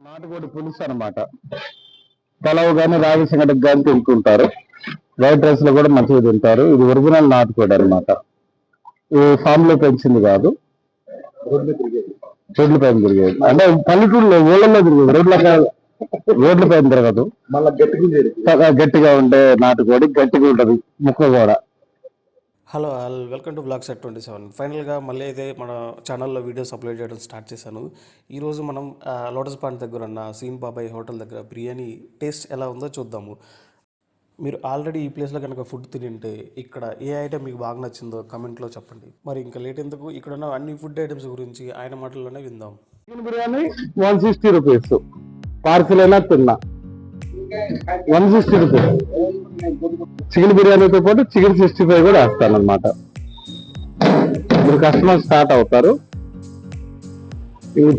నాటుకోడి పులుసు అనమాట. పలావ్ కానీ రాగి సంగటికి కానీ తింటుంటారు. వైట్ రైస్ లో కూడా మంచిగా తింటారు. ఇది ఒరిజినల్ నాటుకోడి అనమాట. ఈ ఫామ్ లో పెంచింది కాదు. రోడ్ల పైన తిరిగేది అంటే పల్లెటూరులో ఊళ్ళల్లో తిరిగేది. రోడ్ల పైన తిరగదు. గట్టిగా ఉండే నాటుకోడి, గట్టిగా ఉంటది ముక్క కూడా. Hello all, welcome to blog set 27. ఫైనల్గా మళ్ళీ అయితే మన ఛానల్లో వీడియోస్ అప్లోడ్ చేయడం స్టార్ట్ చేశాను. ఈరోజు మనం లోటస్ పాండ్ దగ్గర ఉన్న సీన్ బాబాయ్ హోటల్ దగ్గర బిర్యానీ టేస్ట్ ఎలా ఉందో చూద్దాము. మీరు ఆల్రెడీ ఈ ప్లేస్లో కనుక ఫుడ్ తింటే ఇక్కడ ఏ ఐటెం మీకు బాగా నచ్చిందో కమెంట్లో చెప్పండి. మరి ఇంకా లేట్ ఎందుకు, ఇక్కడ ఉన్న అన్ని ఫుడ్ ఐటమ్స్ గురించి ఆయన మాటల్లోనే విందాం. చికెన్ బిర్యానీ 160 రూపీస్, పార్సిల్ అయినా తిన్నా 160 రూపీస్. చికెన్ బిర్యానీతో పాటు చికెన్ 65 కూడా వేస్తాను అనమాట. ఇప్పుడు కస్టమర్ స్టార్ట్ అవుతారు.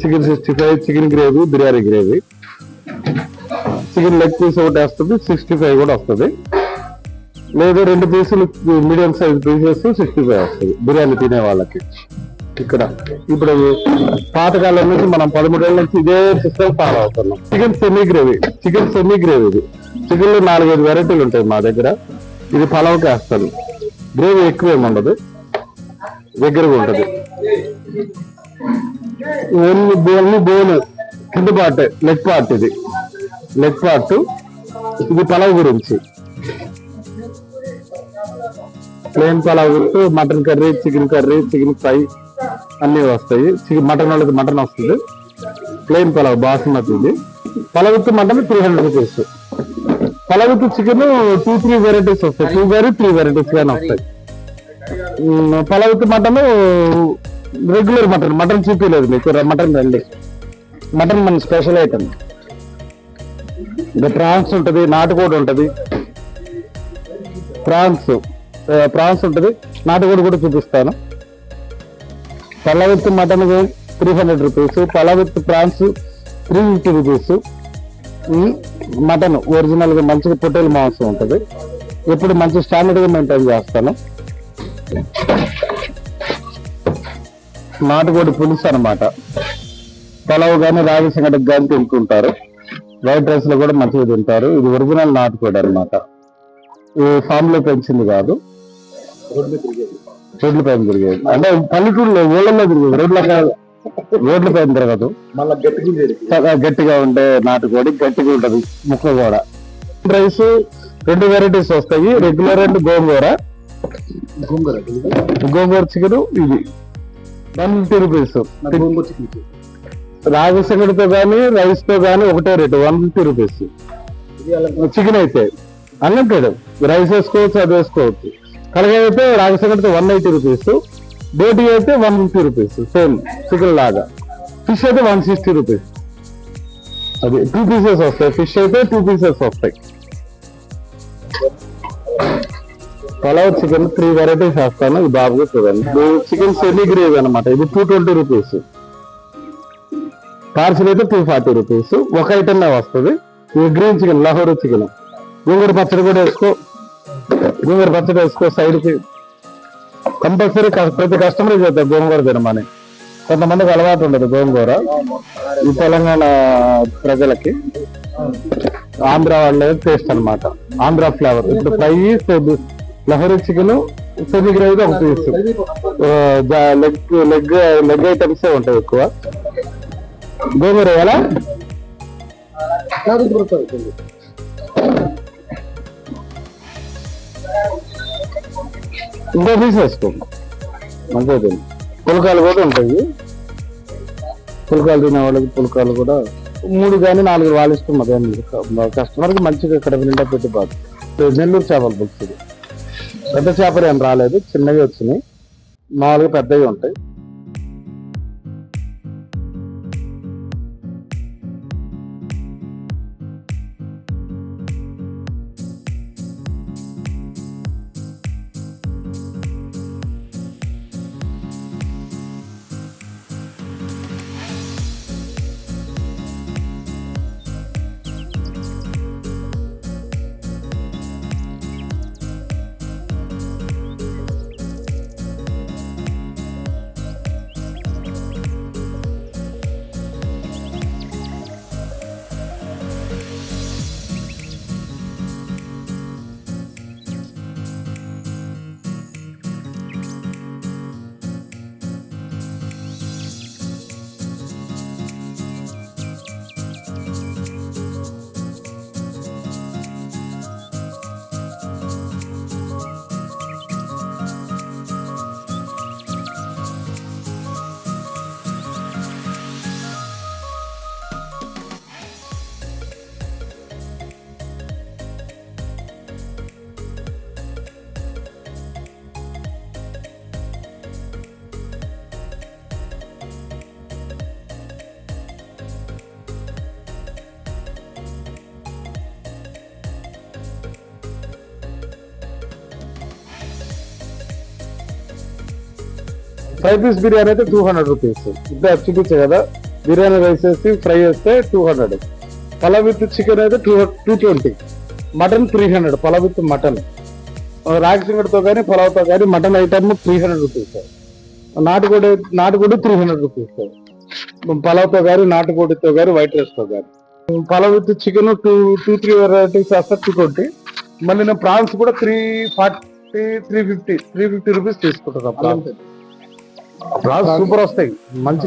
Chicken 65, chicken gravy, biryani gravy, chicken leg piece ఒకటి వస్తుంది, 65 కూడా వస్తుంది. లేదు 2 పీసులు మీడియం సైజ్ పీసెస్ 65 వస్తుంది బిర్యానీ తినే వాళ్ళకి. ఇక్కడ ఇప్పుడు పాతకాలం నుంచి మనం 13 ఏళ్ళ నుంచి ఇదే సిస్టమ్ ఫాలో అవుతున్నాం. చికెన్ సెమీ గ్రేవీ ఇది. చికెన్ లో 4-5 వెరైటీలు ఉంటాయి మా దగ్గర. ఇది పలావ్కి వేస్తాను. గ్రేవీ ఎక్కువ ఏమి ఉండదు, దగ్గరగా ఉంటది. ఓన్లీ బోన్ కింద పార్ట్, లెగ్ పార్ట్. ఇది పలావ్ గురించి. Plain pulao with mutton curry, chicken fry అన్ని వస్తాయి. మటన్ వాళ్ళకి మటన్ వస్తుంది. ప్లేన్ పలావ్ బాస్మతి. ఇది pulao with mutton 300 rupees. Pulao with chicken 2-3 varieties వస్తాయి. 3 వెరైటీస్ కానీ వస్తాయి. Pulao with mutton regular mutton చూపించలేదు మీకు. మటన్ రండి, మటన్ మన స్పెషల్ ఐటమ్. ఇంకా ప్రాన్స్ ఉంటుంది, నాటుకోడి ఉంటుంది. ప్రాన్స్ ఉంటుంది, నాటుకోడి కూడా చూపిస్తాను. Pulao with mutton 300 rupees, pulao with prawns 350 rupees. Mutton original గా మంచిగా పొట్టేలు మాంసం ఉంటుంది. ఇప్పుడు మంచి స్టాండర్డ్ గా మెయింటైన్ చేస్తాను. నాటుకోడి పులుసు అనమాట. పలావ్ కానీ రాగి సంగటికి కానీ తింటుంటారు. వైట్ రైస్ లో కూడా మంచిగా తింటారు. ఇది ఒరిజినల్ నాటుకోడి అనమాట. ఈ ఫామ్ లో పెంచింది కాదు. రోడ్ల పైన తిరిగేది అంటే పల్లెటూరులో ఊళ్ళల్లో తిరిగేది. రోడ్ల పైన తిరగదు. గట్టిగా ఉండే నాటుకోడి, గట్టిగా ఉంటది ముక్క కూడా. రైస్ 2 వెరైటీస్ వస్తాయి. Regular and gongura chicken. ఇది 150 రూపీస్. రాగి సంగటితో కానీ రైస్ తో కానీ ఒకటే రేటు 150 రూపీస్. చికెన్ అయితే అన్లిమిటెడ్, రైస్ వేసుకోవచ్చు, అది వేసుకోవచ్చు. కలగా అయితే రాగి సంగటితో 180 రూపీస్, బోటి అయితే 150 రూపీస్. సేమ్ చికెన్ లాగా. ఫిష్ అయితే 160 రూపీస్. అది 2 పీసెస్ వస్తాయి. ఫిష్ అయితే 2 పీసెస్ వస్తాయి. పలావ్ చికెన్ 3 వెరైటీస్ వేస్తాను. ఇది బాబుగా చూడండి. చికెన్ సెమీ గ్రేవీ అనమాట. ఇది 220 రూపీస్. పార్సిల్ అయితే 240 రూపీస్. ఒక ఐటమ్ వస్తుంది. ఇది గ్రీన్ చికెన్, లహోరీ చికెన్. గోంగూర పచ్చడి కూడా వేసుకో సైడ్ కి. కంపల్సరీ ప్రతి కస్టమర్ చేస్తారు గోంగూర తినమని. కొంతమందికి అలవాటు ఉండదు గోంగూర. ఈ తెలంగాణ ప్రజలకి, ఆంధ్ర వాళ్ళ టేస్ట్ అనమాట, ఆంధ్ర ఫ్లేవర్. ఇప్పుడు ఫ్రై, లహోరీ చికెన్, సెమీ గ్రేవీ ఒక పీస్. లెగ్ ఐటమ్సే ఉంటాయి ఎక్కువ. గోంగూర ఎలా ఇంకో పీస్ వేసుకోండి. మంచిగా పుల్కాలు కూడా ఉంటాయి. పుల్కాలు తినే వాళ్ళకి పుల్కాలు కూడా 3 కానీ 4 వాళ్ళు ఇష్టం. అదేం కస్టమర్కి మంచిగా ఇక్కడ నిండా పెట్టుబాటు. నెల్లూరు చేపల పులుసు. ఇది పెద్ద చేపలు ఏం రాలేదు, చిన్నవి వచ్చినాయి. మామూలుగా పెద్దవి ఉంటాయి. ఫ్రై పీస్ బిర్యానీ అయితే 200 రూపీస్. ఇప్పుడు చూపించే కదా, బిర్యానీ రైస్ వేసి ఫ్రై చేస్తే 200. పలావ్ విత్ చికెన్ అయితే 220. మటన్ 300. పలావ్ విత్ మటన్ రాగి సింగడితో కానీ పలావ్తో కానీ మటన్ ఐటమ్ 300 రూపీస్. నాటుకోడి 300 రూపీస్. పలావ్తో కానీ నాటుకోడితో కానీ వైట్ రైస్తో కానీ. పలావ్ విత్ చికెన్ 2-3 వెరైటీస్ వేస్తారు 220. మళ్ళీ నేను ప్రాన్స్ కూడా 350 రూపీస్ తీసుకుంటున్నాను. ప్రాన్స్ సూపర్ వస్తాయి, మంచి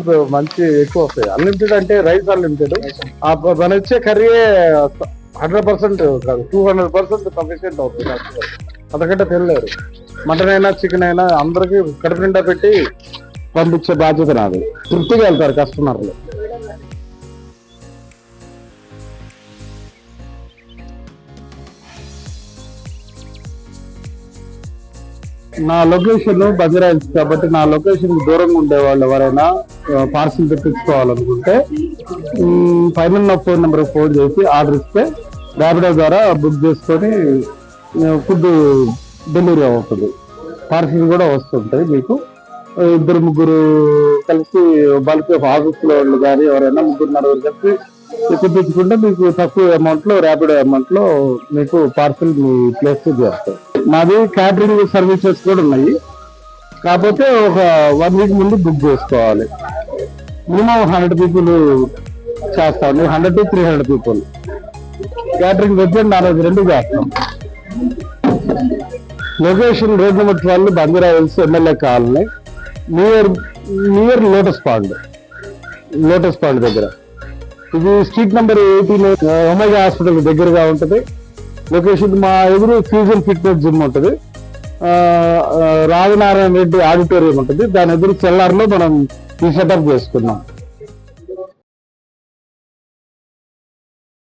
ఎక్కువ వస్తాయి. అన్లిమిటెడ్ అంటే రైస్ అన్లిమిటెడ్. మన వచ్చే కర్రీ 100% కాదు, 200% సఫిషియెంట్ అవుతుంది. అంతకంటే తెలియలేరు. మటన్ అయినా చికెన్ అయినా అందరికి కడుపు నిండా పెట్టి పంపించే బాధ్యత నాది. తృప్తిగా వెళ్తారు కస్టమర్లు. నా లొకేషన్ బంజారాహిల్స్ కాబట్టి నా లొకేషన్ దూరంగా ఉండే వాళ్ళు ఎవరైనా పార్సిల్ తెప్పించుకోవాలనుకుంటే పైన ఫోన్ నెంబర్ ఫోన్ చేసి ఆర్డర్ ఇస్తే ర్యాపిడో ద్వారా బుక్ చేసుకొని ఫుడ్ డెలివరీ అవుతుంది. పార్సిల్ కూడా వస్తుంటాయి. మీకు 2-3 కలిసి బల్క్ ఆఫీస్ లో వాళ్ళు కానీ ఎవరైనా 3-4 కలిసి తెప్పించుకుంటే మీకు తక్కువ అమౌంట్ లో, ర్యాపిడో అమౌంట్ లో మీకు పార్సిల్ మీ ప్లేస్ చేస్తారు. మాది క్యాటరింగ్ సర్వీసెస్ కూడా ఉన్నాయి. కాకపోతే ఒక 1 వీక్ ముందు బుక్ చేసుకోవాలి. మినిమం 100 పీపుల్ చేస్తాం. 100 to 300 పీపుల్. క్యాటరింగ్ వచ్చి 4 2 చేస్తాం. Location road number 12 Banjara Hills MLA colony, near Lotus Pond దగ్గర. ఇది స్ట్రీట్ నెంబర్ 18 ఒమేగా హాస్పిటల్ దగ్గరగా ఉంటుంది. లొకేషన్ మా ఎదురు ఫ్యూజన్ ఫిట్నెస్ జిమ్ ఉంటుంది. రాజనారాయణ రెడ్డి ఆడిటోరియం ఉంటుంది. దాని ఎదురు సెల్లార్ లో మనం ఈ సెటప్ చేసుకున్నాం.